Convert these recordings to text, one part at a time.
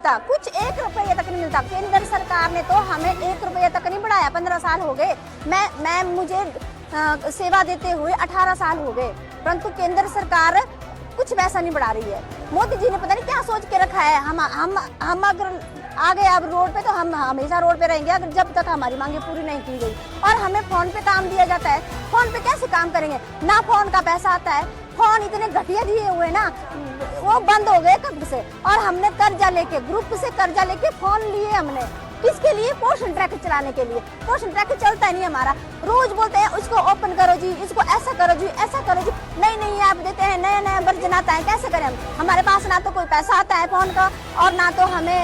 कुछ 1 रुपये तक नहीं मिलता। केंद्र सरकार ने तो हमें 1 रुपये तक नहीं बढ़ाया। 15 साल हो गए, मैं मुझे सेवा देते हुए 18 साल हो गए, परंतु केंद्र सरकार कुछ पैसा नहीं बढ़ा रही है। मोदी जी ने पता नहीं क्या सोच के रखा है। हम अगर आ गए अब रोड पे तो हम हमेशा रोड पे रहेंगे अगर जब तक हमारी मांगे पूरी नहीं की गई। और हमें फोन पे काम दिया जाता है, फोन पे कैसे काम करेंगे? ना फोन का पैसा आता है, फोन इतने घटिया दिए हुए ना, वो बंद हो गए कब से। और हमने कर्जा लेके, ग्रुप से कर्जा लेके फोन लिए हमने, किसके लिए? पोषण ट्रैकर चलाने के लिए। पोषण ट्रैकर चलता ही नहीं हमारा। रोज बोलते हैं उसको ओपन करो जी, इसको ऐसा करो जी, ऐसा करो जी। नई ऐप देते हैं, नया वर्जन आता है, कैसे करें हम? हमारे पास ना तो कोई पैसा आता है फोन का और ना तो हमें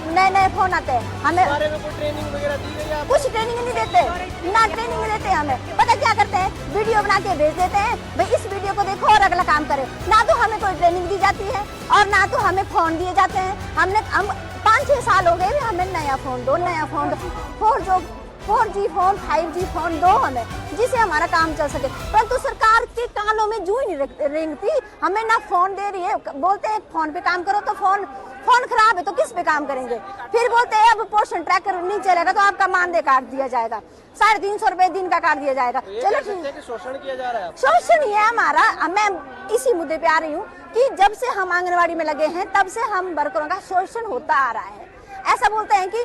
नए फोन आते हैं। हमें कोई ट्रेनिंग वगैरह दी गई है? कुछ ट्रेनिंग नहीं देते, ना ट्रेनिंग देते हमें। पता क्या करते हैं? वीडियो बना के भेज देते हैं, भाई इस वीडियो को देखो और अगला काम करें। ना तो हमें कोई ट्रेनिंग दी जाती है और ना तो हमें फोन दिए जाते हैं। हम 5-6 साल हो गए हमें नया फोन दो, 4G फोन, 5G फोन दो हमें, जिससे हमारा काम चल सके। परंतु सरकार के कानों में जू ही नहीं रेंगती। हमें ना फोन दे रही है, बोलते हैं फोन पे काम करो तो फोन खराब है तो किस पे काम करेंगे? फिर बोलते हैं अब पोषण ट्रैकर नहीं चलेगा तो आपका मानदेय काट दिया जाएगा, 350 रुपए दिन का काट दिया जाएगा। चलो ठीक है, शोषण किया जा रहा है। शोषण ही है हमारा। मैं इसी मुद्दे पे आ रही हूँ कि जब से हम आंगनबाड़ी में लगे हैं तब से हम वर्करों का शोषण होता आ रहा है। ऐसा बोलते हैं कि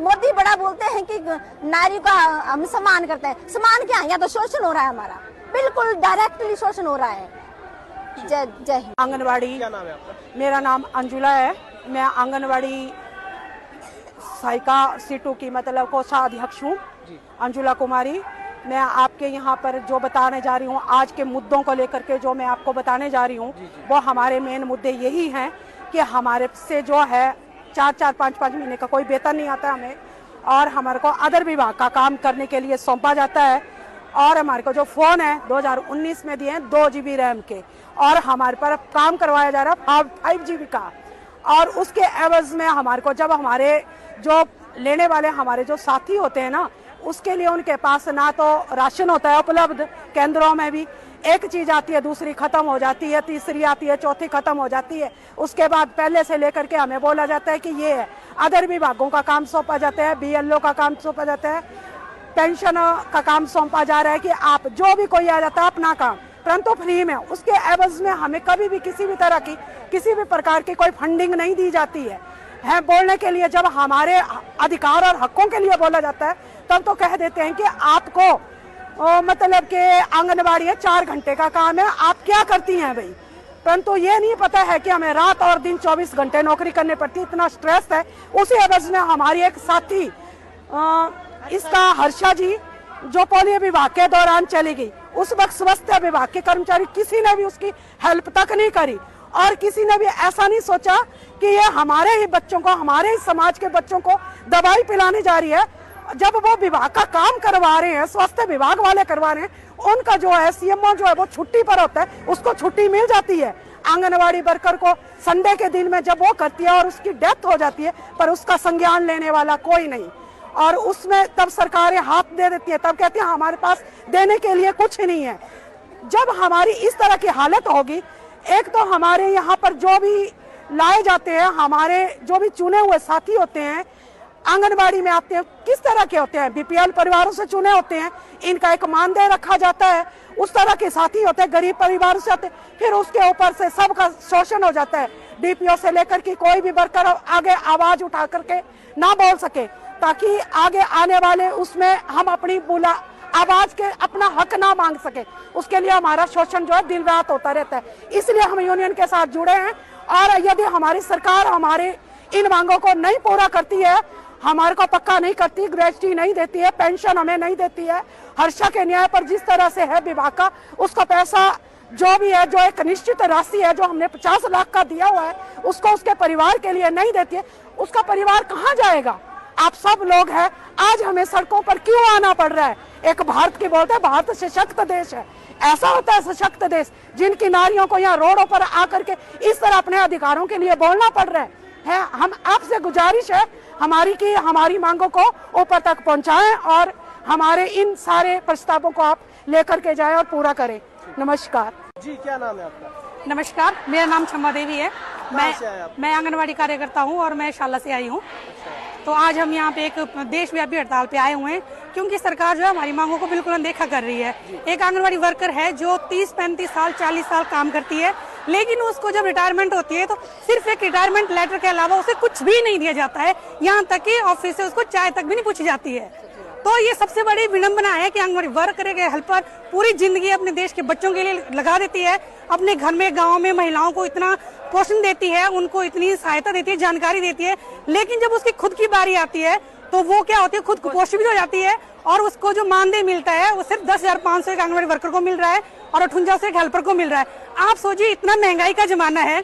मोदी बड़ा बोलते हैं कि नारी का हम सम्मान करते हैं। सम्मान क्या है? या तो शोषण हो रहा है हमारा, बिल्कुल डायरेक्टली शोषण हो रहा है। जय हिंद। आंगनबाड़ी, क्या नाम है आपका? मेरा नाम अंजुला है। मैं आंगनबाड़ी सहायिका C2 की मतलब कोषाध्यक्ष हूँ, अंजुला कुमारी। मैं आपके यहाँ पर जो बताने जा रही हूँ, आज के मुद्दों को लेकर के जो मैं आपको बताने जा रही हूँ, वो हमारे मेन मुद्दे यही हैं कि हमारे से जो है 4-4, 5-5 महीने का कोई वेतन नहीं आता हमें, और हमारे को अदर विभाग का काम करने के लिए सौंपा जाता है। और हमारे को जो फोन है 2019 में दिए हैं 2 GB रैम के, और हमारे पर काम करवाया जा रहा है 5 GB का। और उसके एवज में हमारे को जब हमारे जो लेने वाले हमारे जो साथी होते हैं ना, उसके लिए उनके पास ना तो राशन होता है उपलब्ध, केंद्रों में भी एक चीज आती है, दूसरी खत्म हो जाती है, तीसरी आती है, चौथी खत्म हो जाती है। उसके बाद पहले से लेकर के हमें बोला जाता है कि ये है, अदर विभागों का काम सौंपा जाता है, BLO का काम सौंपा जाता है, पेंशन का काम सौंपा जा रहा है कि आप जो भी कोई आ जाता है अपना काम, परंतु फ्री में। उसके एवज में हमें कभी भी किसी भी तरह की, किसी भी प्रकार की कोई फंडिंग नहीं दी जाती है। बोलने के लिए जब हमारे अधिकार और हकों के लिए बोला जाता है तब तो कह देते हैं कि आपको मतलब कि आंगनबाड़ी है 4 घंटे का काम है, आप क्या करती हैं भाई? परंतु ये नहीं पता है कि हमें रात और दिन 24 घंटे नौकरी करनी पड़ती, इतना स्ट्रेस है। उसी एवज में हमारी एक साथी इसका हर्षा जी जो पोलियो विभाग के दौरान चली गई, उस वक्त स्वास्थ्य विभाग के कर्मचारी किसी ने भी उसकी हेल्प तक नहीं करी, और किसी ने भी ऐसा नहीं सोचा कि ये हमारे ही बच्चों को, हमारे ही समाज के बच्चों को दवाई पिलाने जा रही है। जब वो विभाग का काम करवा रहे हैं, स्वास्थ्य विभाग वाले करवा रहे हैं, उनका जो है CMO जो है वो छुट्टी पर होता है, उसको छुट्टी मिल जाती है। आंगनवाड़ी वर्कर को संडे के दिन में जब वो करती है और उसकी डेथ हो जाती है, पर उसका संज्ञान लेने वाला कोई नहीं, और उसमें तब सरकारें हाथ दे देती है, तब कहती है हमारे पास देने के लिए कुछ नहीं है। जब हमारी इस तरह की हालत होगी, एक तो हमारे यहाँ पर जो भी लाए जाते हैं, हमारे जो भी चुने हुए साथी होते हैं आंगनबाड़ी में आते हैं, किस तरह के होते हैं? BPL परिवारों से चुने होते हैं, इनका एक मानदेय रखा जाता है, उस तरह के साथी होते हैं, गरीब परिवारों से आते हैं। फिर उसके ऊपर से सबका शोषण हो जाता है, DPO से लेकर के कोई भी वर्कर आगे आवाज उठा करके ना बोल सके, ताकि आगे आने वाले उसमें हम अपनी आवाज के अपना हक ना मांग सके। उसके लिए हमारा शोषण जो है दिन रात होता रहता है। इसलिए हम यूनियन के साथ जुड़े हैं, और यदि हमारी सरकार हमारे इन मांगों को नहीं पूरा करती है, हमारे को पक्का नहीं करती, ग्रेच्युटी नहीं देती है, पेंशन हमें नहीं देती है, हर्षा के न्याय पर जिस तरह से है विभाग का, उसका पैसा जो भी है, जो एक निश्चित राशि है जो हमने 50 लाख का दिया हुआ है, उसको उसके परिवार के लिए नहीं देती है, उसका परिवार कहाँ जाएगा? आप सब लोग हैं, आज हमें सड़कों पर क्यों आना पड़ रहा है? एक भारत की बोलते हैं भारत सशक्त देश है, ऐसा होता है सशक्त देश जिनकी नारियों को यहाँ रोडों पर आकर के इस तरह अपने अधिकारों के लिए बोलना पड़ रहा है। हम आपसे गुजारिश है हमारी कि हमारी मांगों को ऊपर तक पहुंचाएं और हमारे इन सारे प्रस्तावों को आप लेकर के जाएं और पूरा करें। नमस्कार जी, क्या नाम है आपका? नमस्कार, मेरा नाम क्षमा देवी है। कहाँ से आए आप? मैं आंगनवाड़ी कार्यकर्ता हूँ और मैं शाला से आई हूँ। तो आज हम यहाँ पे एक देशव्यापी हड़ताल पे आए हुए हैं क्योंकि सरकार जो है हमारी मांगों को बिल्कुल अनदेखा कर रही है। एक आंगनवाड़ी वर्कर है जो 30-35 साल 40 साल काम करती है, लेकिन उसको जब रिटायरमेंट होती है तो सिर्फ एक रिटायरमेंट लेटर के अलावा उसे कुछ भी नहीं दिया जाता है। यहाँ तक कि ऑफिस से उसको चाय तक भी नहीं पूछी जाती है। तो ये सबसे बड़ी विडंबना है कि आंगनवाड़ी वर्कर के हेल्पर पूरी जिंदगी अपने देश के बच्चों के लिए लगा देती है, अपने घर में गांव में महिलाओं को इतना पोषण देती है, उनको इतनी सहायता देती है, जानकारी देती है, लेकिन जब उसकी खुद की बारी आती है तो वो क्या होती है, खुद कुपोषित हो जाती है और उसको जो मानदेय मिलता है वो सिर्फ 10,500 एक आंगनवाड़ी वर्कर को मिल रहा है और 58 एक हेल्पर को मिल रहा है। आप सोचिए, इतना महंगाई का जमाना है,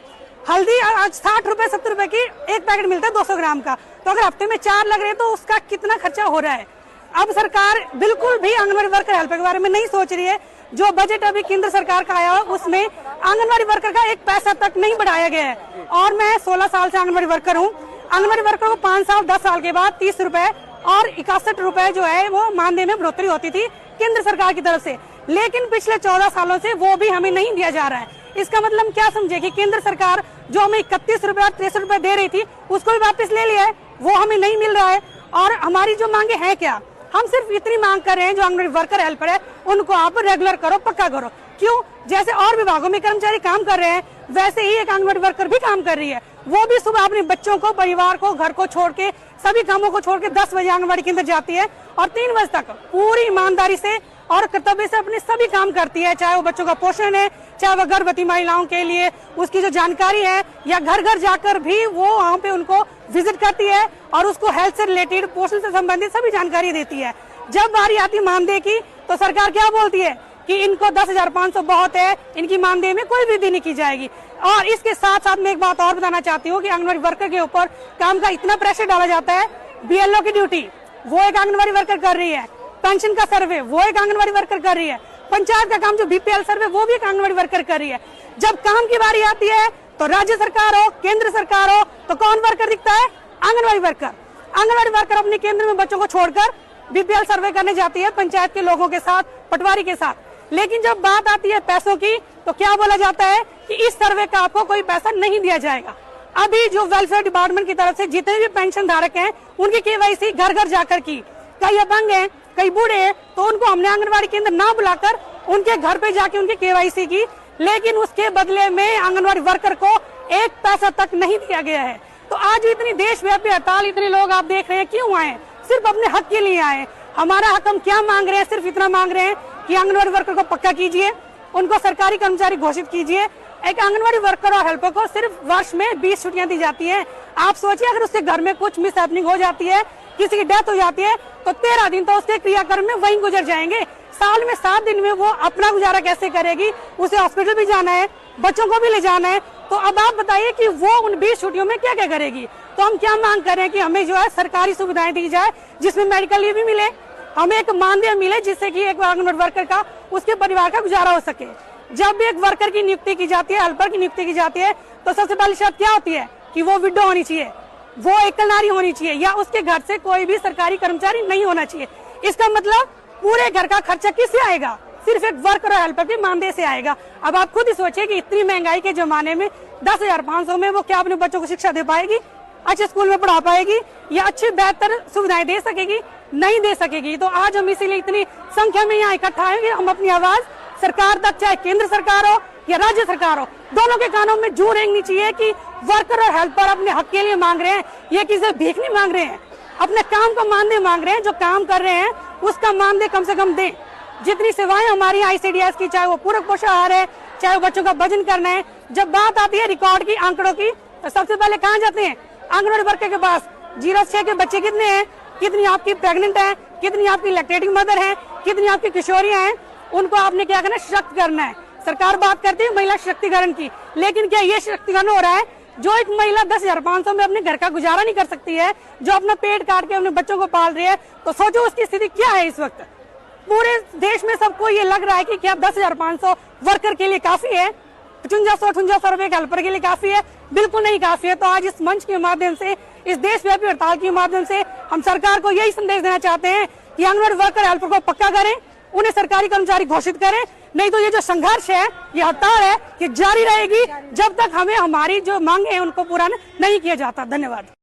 हल्दी आज 60 रुपए 70 रुपए की एक पैकेट मिलता है 200 ग्राम का, तो अगर हफ्ते में 4 लग रहे हैं तो उसका कितना खर्चा हो रहा है। अब सरकार बिल्कुल भी आंगनवाड़ी वर्कर हेल्पर के बारे में नहीं सोच रही है। जो बजट अभी केंद्र सरकार का आया उसमें आंगनवाड़ी वर्कर का एक पैसा तक नहीं बढ़ाया गया है। और मैं 16 साल से आंगनवाड़ी वर्कर हूँ। आंगनवाड़ी वर्कर को 5 साल 10 साल के बाद 30 रुपए और 61 रुपए जो है वो मानदेय में बढ़ोतरी होती थी केंद्र सरकार की तरफ से, लेकिन पिछले 14 सालों से वो भी हमें नहीं दिया जा रहा है। इसका मतलब क्या समझे कि केंद्र सरकार जो हमें 31 रुपए और 63 रुपए दे रही थी उसको भी वापस ले लिया है, वो हमें नहीं मिल रहा है। और हमारी जो मांगे हैं क्या, हम सिर्फ इतनी मांग कर रहे हैं जो आंगनवाड़ी वर्कर हेल्पर है उनको आप रेगुलर करो, पक्का करो। क्यों? जैसे और विभागों में कर्मचारी काम कर रहे हैं वैसे ही एक आंगनवाड़ी वर्कर भी काम कर रही है। वो भी सुबह अपने बच्चों को, परिवार को, घर को छोड़ के, सभी कामों को छोड़ के 10 बजे आंगनवाड़ी के अंदर जाती है और 3 बजे तक पूरी ईमानदारी से और कर्तव्य से अपने सभी काम करती है, चाहे वो बच्चों का पोषण है, चाहे वो गर्भवती महिलाओं के लिए उसकी जो जानकारी है, या घर घर जाकर भी वो वहाँ पे उनको विजिट करती है और उसको हेल्थ से रिलेटेड, पोषण से संबंधित सभी जानकारी देती है। जब बारी आती मानदेय की तो सरकार क्या बोलती है कि इनको 10,500 बहुत है, इनकी मानदेय में कोई वृद्धि नहीं की जाएगी। और इसके साथ साथ मैं एक बात और बताना चाहती हूँ कि आंगनवाड़ी वर्कर के ऊपर काम का इतना प्रेशर डाला जाता है। बीएलओ की ड्यूटी वो एक आंगनवाड़ी वर्कर कर रही है, पेंशन का सर्वे वो एक आंगनवाड़ी वर्कर कर रही है, पंचायत का काम जो बीपीएल सर्वे वो भी एक आंगनवाड़ी वर्कर कर रही है। जब काम की बारी आती है तो राज्य सरकार हो, केंद्र सरकार हो, तो कौन वर्कर दिखता है? आंगनवाड़ी वर्कर। आंगनवाड़ी वर्कर अपने केंद्र में बच्चों को छोड़कर बीपीएल सर्वे करने जाती है पंचायत के लोगों के साथ, पटवारी के साथ। लेकिन जब बात आती है पैसों की तो क्या बोला जाता है कि इस सर्वे का आपको कोई पैसा नहीं दिया जाएगा। अभी जो वेलफेयर डिपार्टमेंट की तरफ से जितने भी पेंशन धारक हैं उनकी केवाईसी घर घर जाकर की, कई अपंग हैं, कई बूढ़े हैं, तो उनको हमने आंगनवाड़ी केंद्र ना बुलाकर उनके घर पे जाके उनकी केवाईसी की, लेकिन उसके बदले में आंगनवाड़ी वर्कर को एक पैसा तक नहीं दिया गया है। तो आज इतनी देशव्यापी हड़ताल, इतने लोग आप देख रहे हैं क्यों आए? सिर्फ अपने हक के लिए आए। हमारा हक हम क्या मांग रहे हैं? सिर्फ इतना मांग रहे हैं कि आंगनवाड़ी वर्कर को पक्का कीजिए, उनको सरकारी कर्मचारी घोषित कीजिए। एक आंगनवाड़ी वर्कर और हेल्पर को सिर्फ वर्ष में 20 छुट्टियां दी जाती है। आप सोचिए अगर उसके घर में कुछ मिस हैपनिंग हो जाती है, किसी की डेथ हो जाती है, तो 13 दिन तो उसके क्रियाक्रम में वहीं गुजर जाएंगे। साल में 7 दिन में वो अपना गुजारा कैसे करेगी? उसे हॉस्पिटल भी जाना है, बच्चों को भी ले जाना है। तो अब आप बताइए कि वो उन 20 छुट्टियों में क्या क्या करेगी? तो हम क्या मांग कर रहे हैं कि हमें जो है सरकारी सुविधाएं दी जाए, जिसमें मेडिकल लीव भी मिले, हमें एक मानदेय मिले, जिससे कि एक आंगनवाड़ी वर्कर का, उसके परिवार का गुजारा हो सके। जब भी एक वर्कर की नियुक्ति की जाती है, हेल्पर की नियुक्ति की जाती है, तो सबसे पहली शर्त क्या होती है कि वो विडो होनी चाहिए, वो एकल नारी होनी चाहिए, या उसके घर से कोई भी सरकारी कर्मचारी नहीं होना चाहिए। इसका मतलब पूरे घर का खर्चा किससे आएगा? सिर्फ एक वर्कर और हेल्पर के मानदेय से आएगा। अब आप खुद ही सोचिए कि इतनी महंगाई के जमाने में 10,500 में वो क्या अपने बच्चों को शिक्षा दे पाएगी, अच्छे स्कूल में पढ़ा पाएगी, या अच्छी बेहतर सुविधाएं दे सकेगी? नहीं दे सकेगी। तो आज हम इसीलिए इतनी संख्या में यहाँ इकट्ठा आएंगे। हम अपनी आवाज सरकार तक, चाहे केंद्र सरकार हो या राज्य सरकार हो, दोनों के कानों में जू रेंगनी चाहिए कि वर्कर और हेल्पर अपने हक के लिए मांग रहे हैं, ये किसी भीख नहीं मांग रहे हैं, अपने काम का मानदेय मांग रहे हैं। जो काम कर रहे हैं उसका मानदेय कम से कम दें। जितनी सेवाएं हमारी ICDS की, चाहे वो पूरक पोषण आहार है, चाहे वो बच्चों का वजन करना है, जब बात आती है रिकॉर्ड की, आंकड़ों की, तो सबसे पहले कहाँ जाते हैं? आंगनवाड़ी वर्कर के पास। 0 के बच्चे कितने हैं, कितनी आपकी प्रेग्नेंट है, कितनी आपकी लैक्टेटिंग मदर है, कितनी आपकी किशोरियां हैं, उनको आपने क्या करना है? सशक्त करना है। सरकार बात करती है महिला शक्तिकरण की, लेकिन क्या ये शक्तिकरण हो रहा है? जो एक महिला 10,500 में अपने घर का गुजारा नहीं कर सकती है, जो अपना पेट काट के अपने बच्चों को पाल रही है, तो सोचो उसकी स्थिति क्या है इस वक्त। पूरे देश में सबको ये लग रहा है कि क्या 10,500 वर्कर के लिए काफी है? 58 रुपए हेल्पर के लिए काफी है? बिल्कुल नहीं काफी है। तो आज इस मंच के माध्यम से, इस देशव्यापी हड़ताल के माध्यम से हम सरकार को यही संदेश देना चाहते हैं कि आंगनवाड़ी वर्कर हेल्पर को पक्का करें, उन्हें सरकारी कर्मचारी घोषित करें, नहीं तो ये जो संघर्ष है, ये हड़ताल है, ये जारी रहेगी जब तक हमें हमारी जो मांगे हैं उनको पूरा नहीं किया जाता। धन्यवाद।